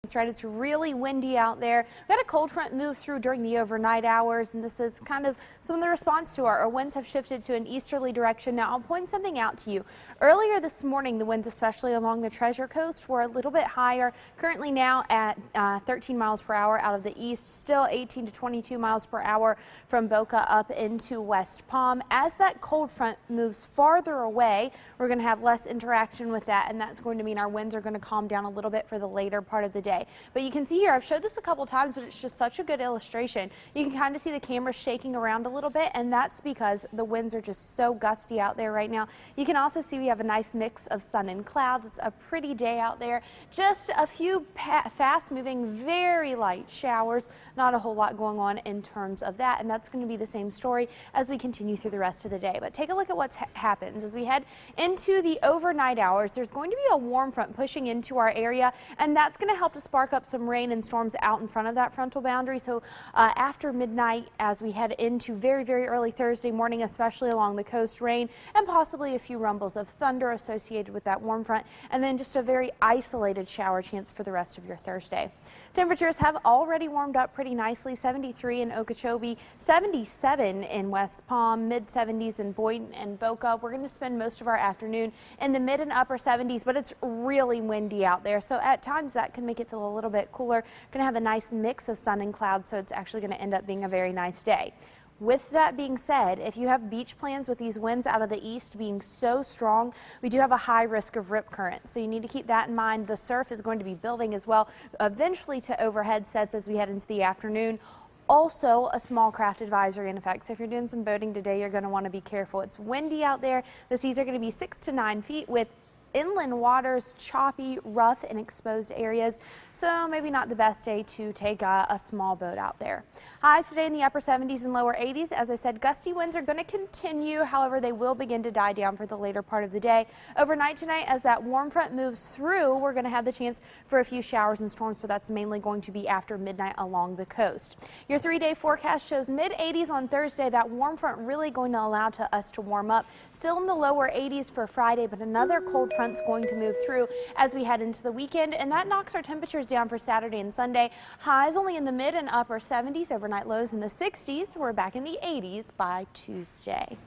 That's right, it's really windy out there. We had a cold front move through during the overnight hours, and this is kind of some of the response to our winds have shifted to an easterly direction. Now, I'll point something out to you. Earlier this morning, the winds, especially along the Treasure Coast, were a little bit higher. Currently now at 13 miles per hour out of the east, still 18 to 22 miles per hour from Boca up into West Palm. As that cold front moves farther away, we're going to have less interaction with that, and that's going to mean our winds are going to calm down a little bit for the later part of the day. But you can see here, I've showed this a couple times, but it's just such a good illustration. You can kind of see the camera shaking around a little bit, and that's because the winds are just so gusty out there right now. You can also see we have a nice mix of sun and clouds. It's a pretty day out there. Just a few fast moving, very light showers. Not a whole lot going on in terms of that, and that's going to be the same story as we continue through the rest of the day. But take a look at what happens as we head into the overnight hours. There's going to be a warm front pushing into our area, and that's going to help to spark up some rain and storms out in front of that frontal boundary. So after midnight, as we head into very, very early Thursday morning, especially along the coast, rain and possibly a few rumbles of thunder associated with that warm front, and then just a very isolated shower chance for the rest of your Thursday. Temperatures have already warmed up pretty nicely. 73 in Okeechobee, 77 in West Palm, mid 70s in Boynton and Boca. We're going to spend most of our afternoon in the mid and upper 70s, but it's really windy out there, so at times that can make it feel a little bit cooler. Going to have a nice mix of sun and clouds, so it's actually going to end up being a very nice day. With that being said, if you have beach plans with these winds out of the east being so strong, we do have a high risk of rip current. So you need to keep that in mind. The surf is going to be building as well, eventually to overhead sets as we head into the afternoon. Also, a small craft advisory in effect. So if you're doing some boating today, you're going to want to be careful. It's windy out there. The seas are going to be 6 to 9 feet with inland waters, choppy, rough, and exposed areas. So maybe not the best day to take a small boat out there. Highs today in the upper 70s and lower 80s. As I said, gusty winds are going to continue. However, they will begin to die down for the later part of the day. Overnight tonight, as that warm front moves through, we're going to have the chance for a few showers and storms, but that's mainly going to be after midnight along the coast. Your 3-day forecast shows mid 80s on Thursday. That warm front really going to allow us to warm up. Still in the lower 80s for Friday, but another cold front's going to move through as we head into the weekend, and that knocks our temperatures down for Saturday and Sunday. Highs only in the mid and upper 70s, overnight lows in the 60s. We're back in the 80s by Tuesday.